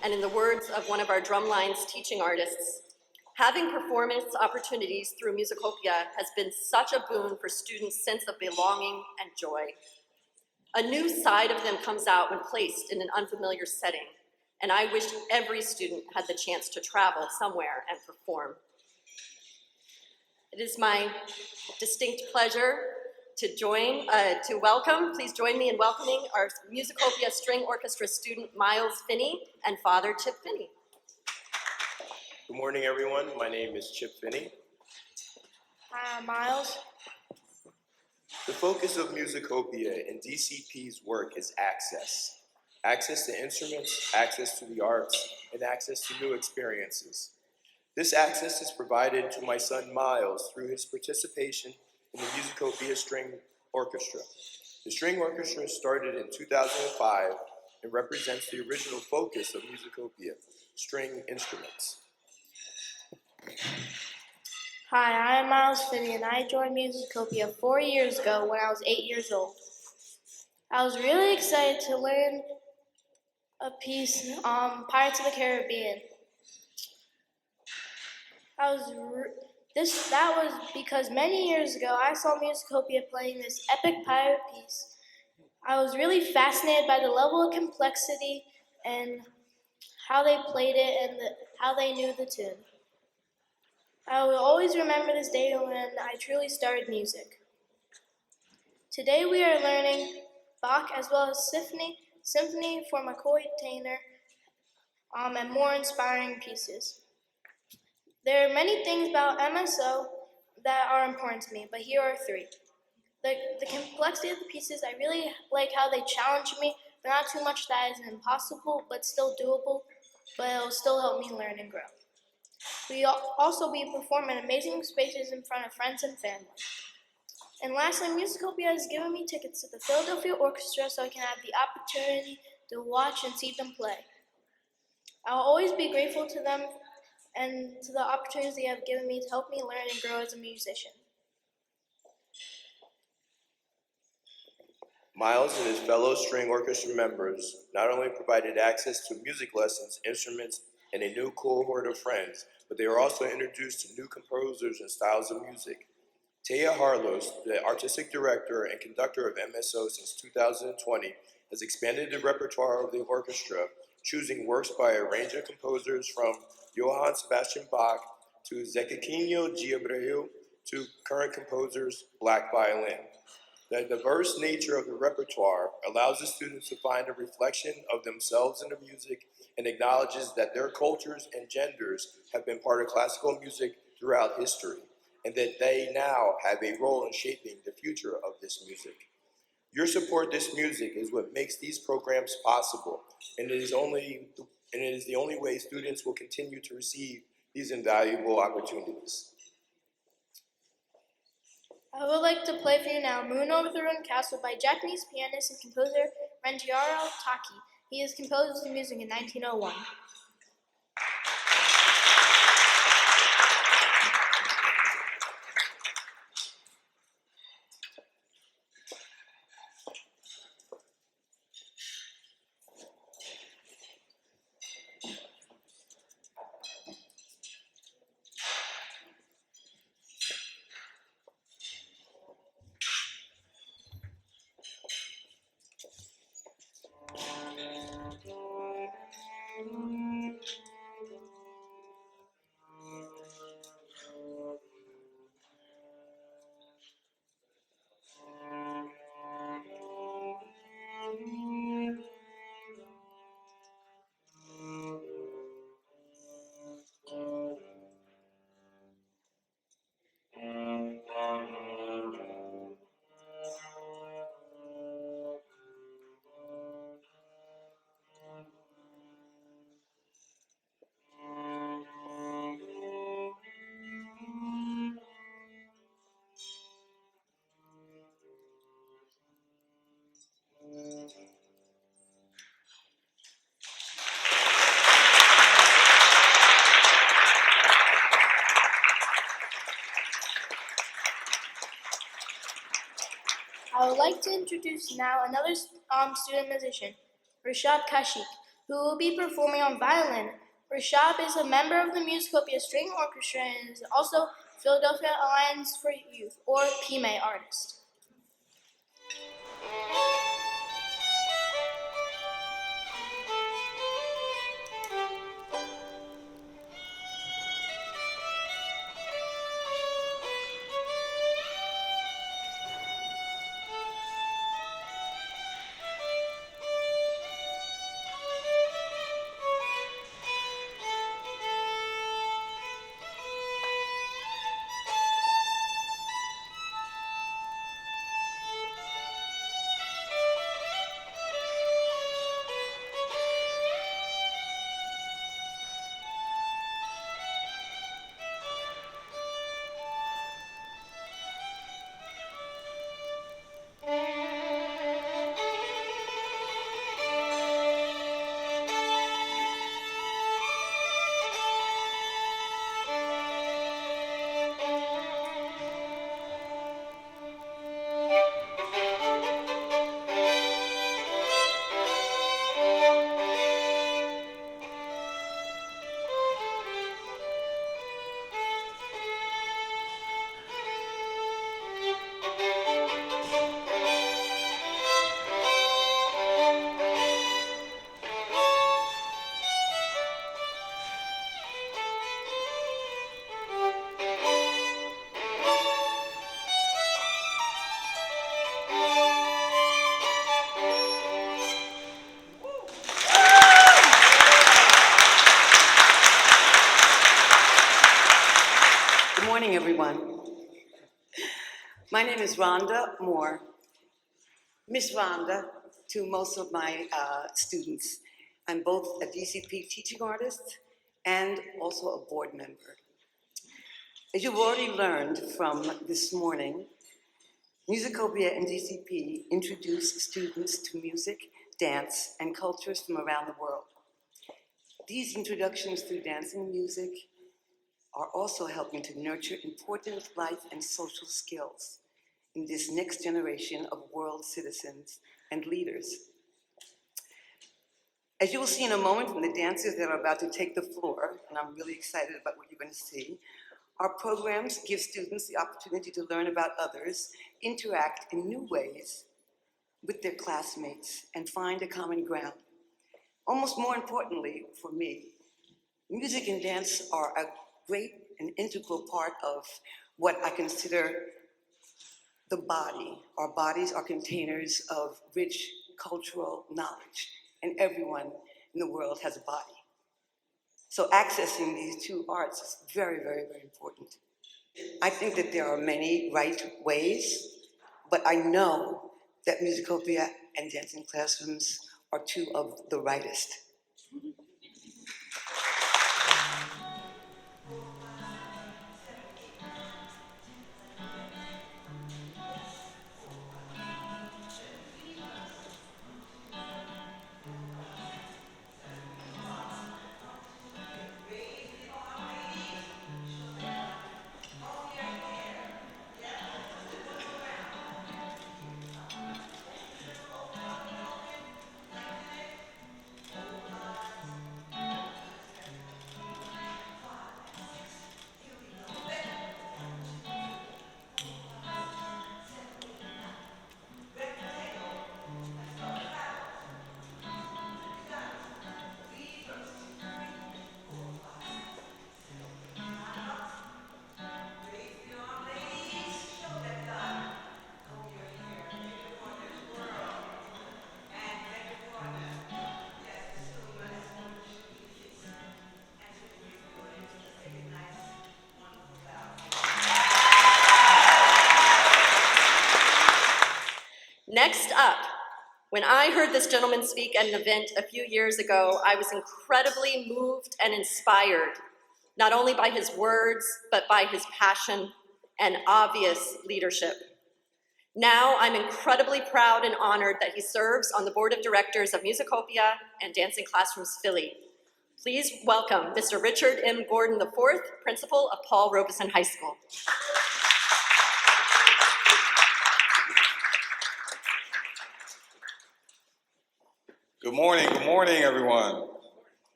And in the words of one of our Drumline's teaching artists, having performance opportunities through Musicopia has been such a boon for students' sense of belonging and joy. A new side of them comes out when placed in an unfamiliar setting, and I wish every student had the chance to travel somewhere and perform. It is my distinct pleasure to welcome, please join me in welcoming our Musicopia String Orchestra student Miles Finney and Father Chip Finney. Good morning, everyone. My name is Chip Finney. Hi, I'm Miles. The focus of Musicopia and DCP's work is access. Access to instruments, access to the arts, and access to new experiences. This access is provided to my son Miles through his participation in the Musicopia String Orchestra. The String Orchestra started in 2005 and represents the original focus of Musicopia, string instruments. Hi, I'm Miles Finney, and I joined Musicopia 4 years ago when I was 8 years old. I was really excited to learn a piece on Pirates of the Caribbean. That was because many years ago I saw Musicopia playing this epic pirate piece. I was really fascinated by the level of complexity and how they played it and how they knew the tune. I will always remember this day when I truly started music. Today we are learning Bach as well as Symphony for McCoy Tyner, and more inspiring pieces. There are many things about MSO that are important to me, but here are three. The complexity of the pieces, I really like how they challenge me. They're not too much that is impossible, but still doable, but it'll still help me learn and grow. We also be performing in amazing spaces in front of friends and family. And lastly, Musicopia has given me tickets to the Philadelphia Orchestra so I can have the opportunity to watch and see them play. I'll always be grateful to them and to the opportunities they have given me to help me learn and grow as a musician. Miles and his fellow string orchestra members not only provided access to music lessons, instruments, and a new cohort of friends, but they were also introduced to new composers and styles of music. Taya Harlos, the artistic director and conductor of MSO since 2020, has expanded the repertoire of the orchestra, choosing works by a range of composers from Johann Sebastian Bach to Zequinho de Abreu to current composers, black violin. The diverse nature of the repertoire allows the students to find a reflection of themselves in the music and acknowledges that their cultures and genders have been part of classical music throughout history, and that they now have a role in shaping the future of this music. Your support this music is what makes these programs possible, and it is the only way students will continue to receive these invaluable opportunities. I would like to play for you now Moon Over the Ruined Castle by Japanese pianist and composer Rentaro Taki. He is composed the music in 1901. I would like to introduce now another student musician, Rashad Kashik, who will be performing on violin. Rashab is a member of the Musicopia String Orchestra and is also Philadelphia Alliance for Youth, or PMA artist. Good morning, everyone. My name is Rhonda Moore. Miss Rhonda to most of my students. I'm both a DCP teaching artist and also a board member. As you've already learned from this morning, Musicopia and DCP introduce students to music, dance, and cultures from around the world. These introductions through dance and music are also helping to nurture important life and social skills in this next generation of world citizens and leaders. As you will see in a moment from the dancers that are about to take the floor, and I'm really excited about what you're going to see, our programs give students the opportunity to learn about others, interact in new ways with their classmates, and find a common ground. Almost more importantly for me, music and dance are a great and integral part of what I consider the body. Our bodies are containers of rich cultural knowledge, and everyone in the world has a body. So accessing these two arts is very, very, very important. I think that there are many right ways, but I know that Musicopia and dancing classrooms are two of the rightest. Next up, when I heard this gentleman speak at an event a few years ago, I was incredibly moved and inspired, not only by his words, but by his passion and obvious leadership. Now, I'm incredibly proud and honored that he serves on the board of directors of Musicopia and Dancing Classrooms Philly. Please welcome Mr. Richard M. Gordon IV, principal of Paul Robeson High School. Good morning, everyone.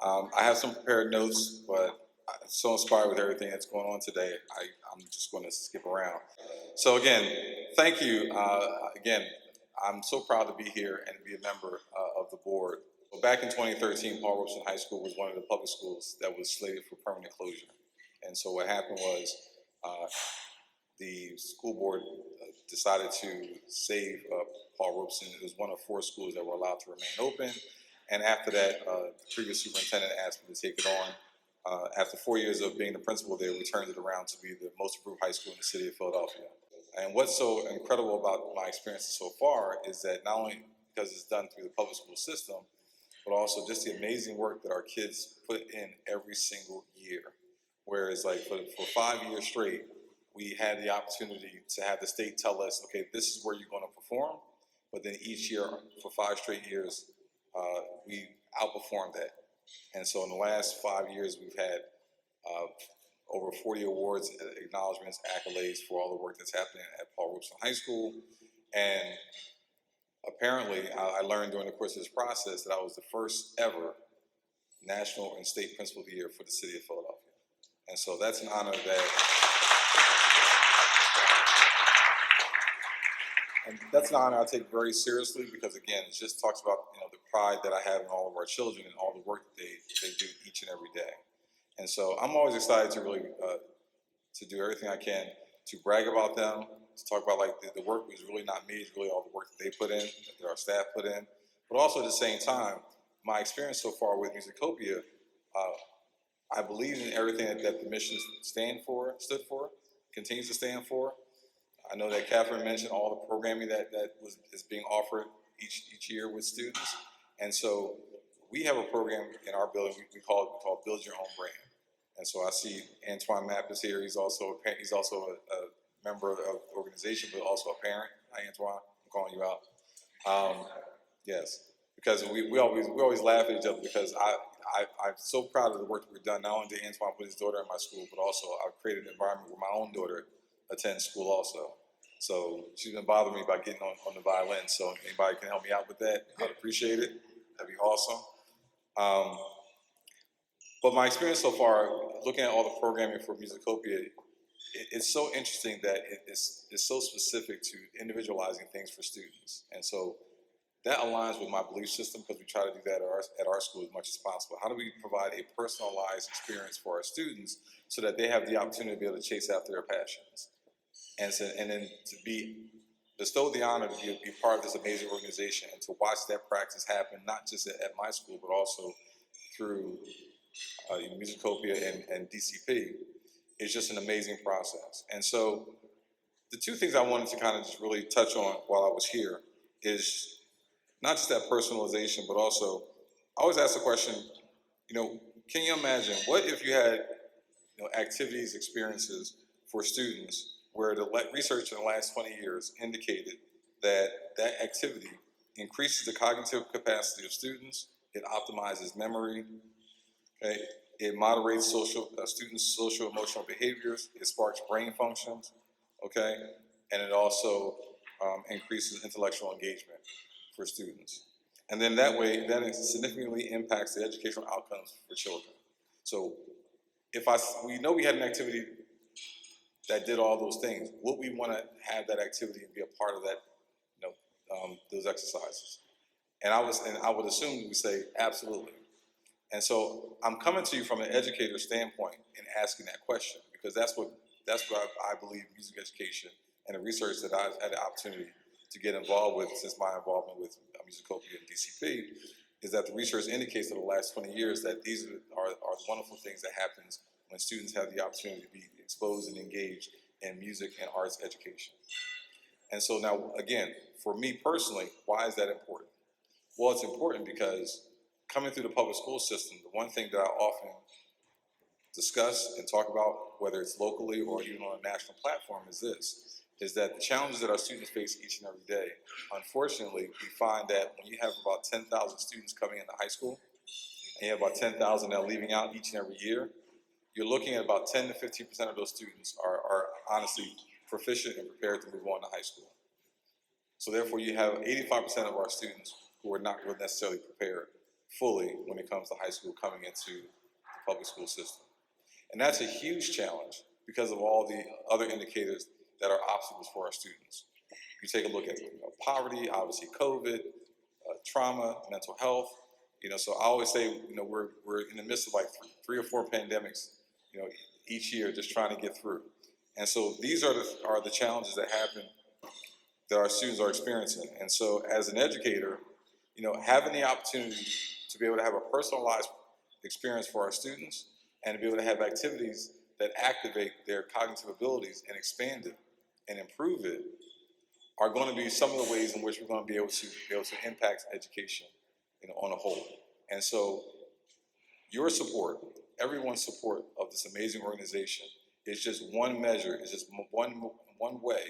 I have some prepared notes, but I'm so inspired with everything that's going on today, I'm just going to skip around. So again, thank you. Again, I'm so proud to be here and to be a member of the board. Well, back in 2013, Paul Robeson High School was one of the public schools that was slated for permanent closure. And so what happened was the school board decided to save Paul Robeson. It was one of 4 schools that were allowed to remain open. And after that, the previous superintendent asked me to take it on. After 4 years of being the principal there, we turned it around to be the most approved high school in the city of Philadelphia. And what's so incredible about my experiences so far is that not only because it's done through the public school system, but also just the amazing work that our kids put in every single year. Whereas like for 5 years straight, we had the opportunity to have the state tell us, okay, this is where you're going to perform. But then each year for 5 straight years, we outperformed that. And so in the last 5 years, we've had over 40 awards, acknowledgments, accolades for all the work that's happening at Paul Robeson High School. And apparently, I learned during the course of this process that I was the first ever national and state principal of the year for the city of Philadelphia. And so that's an honor that's an honor I take very seriously because again, it just talks about the pride that I have in all of our children and all the work that they do each and every day. And so I'm always excited to really to do everything I can to brag about them, to talk about like the work was really not me, it's really all the work that they put in, that our staff put in. But also at the same time, my experience so far with Musicopia, I believe in everything that the mission stood for, continues to stand for. I know that Catherine mentioned all the programming that is being offered each year with students. And so we have a program in our building we call Build Your Own Brand. And so I see Antoine Mapp is here. He's also a member of the organization, but also a parent. Hi, Antoine. I'm calling you out. Yes, because we always laugh at each other because I'm so proud of the work that we've done. Not only did Antoine put his daughter in my school, but also I've created an environment where my own daughter attends school also. So she's been bothering me about getting on the violin. So if anybody can help me out with that, I'd appreciate it. That'd be awesome. But my experience so far, looking at all the programming for Musicopia, it's so interesting that it's so specific to individualizing things for students. And so that aligns with my belief system because we try to do that at our school as much as possible. How do we provide a personalized experience for our students so that they have the opportunity to be able to chase after their passions? And then to be bestowed the honor to be part of this amazing organization and to watch that practice happen, not just at my school, but also through Musicopia and DCP, is just an amazing process. And so the 2 things I wanted to kind of just really touch on while I was here is not just that personalization, but also I always ask the question, can you imagine what if you had activities, experiences for students where the research in the last 20 years indicated that activity increases the cognitive capacity of students, it optimizes memory, okay? It moderates students' social emotional behaviors, it sparks brain functions, okay? And it also increases intellectual engagement for students. And then that way, it significantly impacts the educational outcomes for children. So we know we had an activity that did all those things, would we want to have that activity and be a part of that, those exercises? And I would assume you would say absolutely. And so I'm coming to you from an educator standpoint and asking that question because that's what I believe music education and the research that I've had the opportunity to get involved with since my involvement with Musicopia and DCP is that the research indicates over the last 20 years that these are the wonderful things that happens when students have the opportunity to be exposed and engaged in music and arts education. And so now, again, for me personally, why is that important? Well, it's important because coming through the public school system, the one thing that I often discuss and talk about, whether it's locally or even on a national platform, is that the challenges that our students face each and every day, unfortunately, we find that when you have about 10,000 students coming into high school, and you have about 10,000 that are leaving out each and every year, you're looking at about 10 to 15% of those students are honestly proficient and prepared to move on to high school. So therefore, you have 85% of our students who are not really necessarily prepared fully when it comes to high school coming into the public school system. And that's a huge challenge because of all the other indicators that are obstacles for our students. You take a look at poverty, obviously COVID, trauma, mental health. So I always say, we're in the midst of like three or four pandemics, each year, just trying to get through. And so these are the challenges that happen, that our students are experiencing. And so as an educator, having the opportunity to be able to have a personalized experience for our students and to be able to have activities that activate their cognitive abilities and expand it and improve it are going to be some of the ways in which we're going to be able to impact education, on a whole. And so your support, everyone's support of this amazing organization is just one measure, is just one way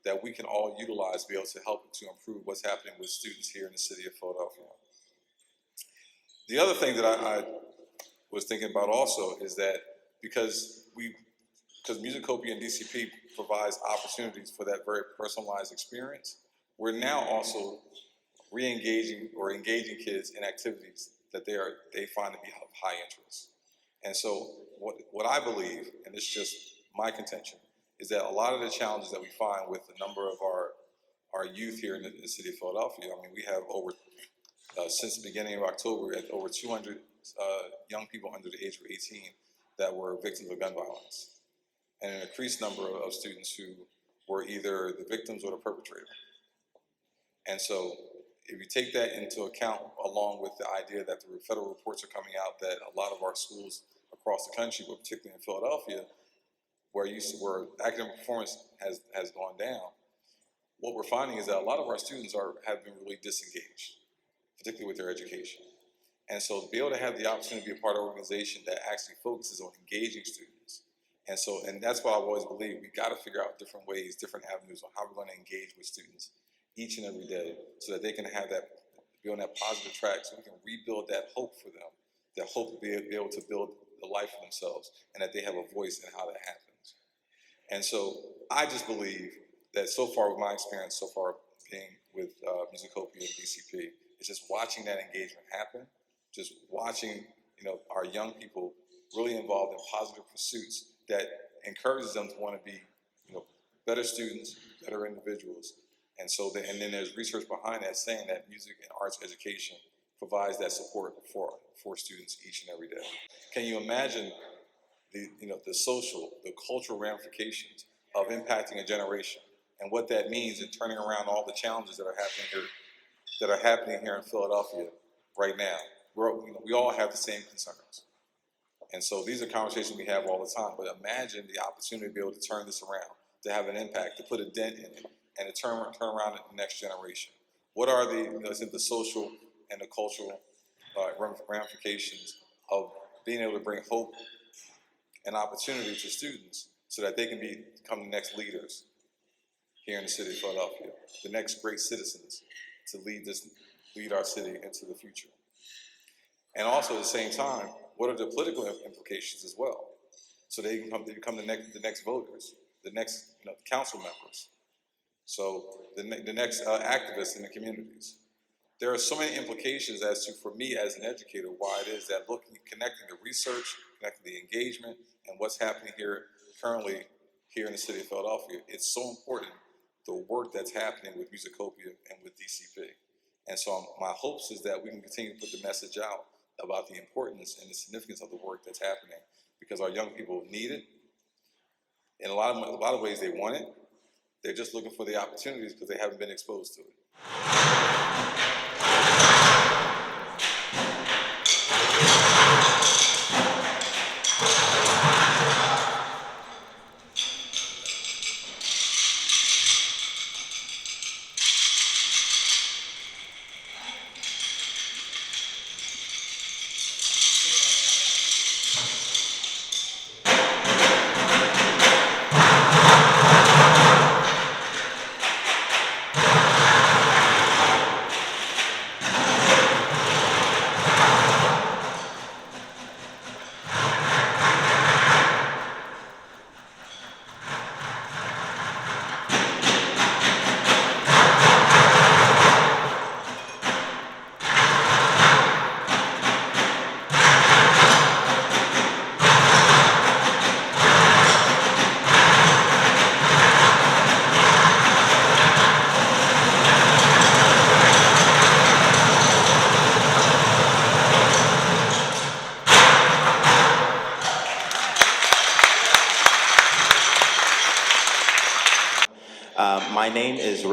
that we can all utilize to be able to help to improve what's happening with students here in the city of Philadelphia. The other thing that I was thinking about also is that because Musicopia and DCP provides opportunities for that very personalized experience, we're now also re-engaging or engaging kids in activities that they find to be of high interest. And so what I believe, and it's just my contention, is that a lot of the challenges that we find with a number of our youth here in the city of Philadelphia, we have over, since the beginning of October, we had over 200 young people under the age of 18 that were victims of gun violence, and an increased number of students who were either the victims or the perpetrator. And so if you take that into account, along with the idea that the federal reports are coming out that a lot of our schools across the country, but particularly in Philadelphia, where academic performance has gone down, what we're finding is that a lot of our students have been really disengaged, particularly with their education. And so to be able to have the opportunity to be a part of an organization that actually focuses on engaging students. And that's why I've always believed we got to figure out different ways, different avenues on how we're going to engage with students each and every day so that they can be on that positive track, so we can rebuild that hope for them, that hope to be able to build the life for themselves, and that they have a voice in how that happens. And so I just believe that so far with my experience so far being with Musicopia and DCP, it's just watching that engagement happen, just watching our young people really involved in positive pursuits that encourages them to want to be better students, better individuals. And then there's research behind that saying that music and arts education provides that support for students each and every day. Can you imagine the social, the cultural ramifications of impacting a generation and what that means in turning around all the challenges that are happening here in Philadelphia right now? We all have the same concerns. And so these are conversations we have all the time, but imagine the opportunity to be able to turn this around, to have an impact, to put a dent in it, and to turn around the next generation. What are the social and the cultural ramifications of being able to bring hope and opportunity to students so that they can become the next leaders here in the city of Philadelphia, the next great citizens to lead our city into the future? And also at the same time, what are the political implications as well? So they become the next voters, the next council members. So the next activists in the communities. There are so many implications as to, for me as an educator, why it is that connecting the research, connecting the engagement, and what's happening currently here in the city of Philadelphia, it's so important, the work that's happening with Musicopia and with DCP. And so my hopes is that we can continue to put the message out about the importance and the significance of the work that's happening, because our young people need it. In a lot of ways they want it. They're just looking for the opportunities because they haven't been exposed to it.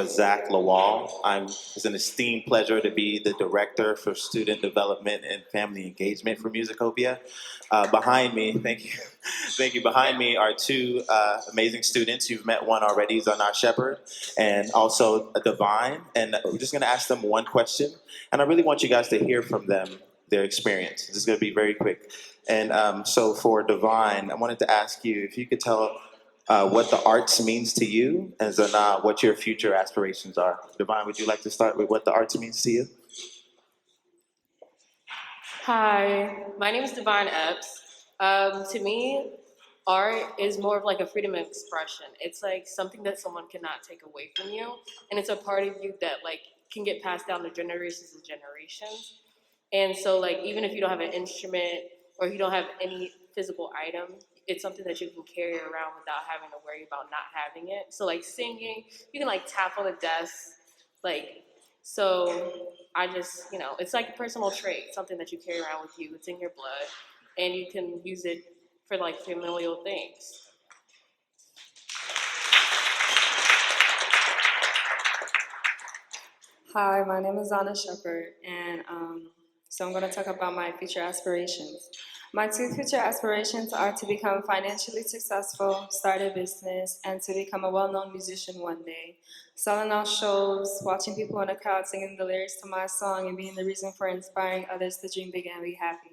Orchestra, Zach Lawal. It's an esteemed pleasure to be the Director for Student Development and Family Engagement for Musicopia. Behind me, thank you, thank you. Behind me are two amazing students. You've met one already, Zanar Shepard, and also Divine. And we're just gonna ask them one question, and I really want you guys to hear from them, their experience. This is gonna be very quick. And so for Divine, I wanted to ask you if you could tell what the arts means to you, and Zana, what your future aspirations are. Divine, would you like to start with what the arts means to you? Hi, my name is Divine Epps. To me, art is more of like a freedom of expression. It's like something that someone cannot take away from you, and it's a part of you that like can get passed down to generations and generations. And so like even if you don't have an instrument or you don't have any physical item, it's something that you can carry around without having to worry about not having it. So like singing, you can like tap on the desk, like, so I just, it's like a personal trait, something that you carry around with you. It's in your blood, and you can use it for like familial things. Hi, my name is Anna Shepard, and so I'm going to talk about my future aspirations. My two future aspirations are to become financially successful, start a business, and to become a well-known musician one day. Selling out shows, watching people in the crowd singing the lyrics to my song, and being the reason for inspiring others to dream big and be happy.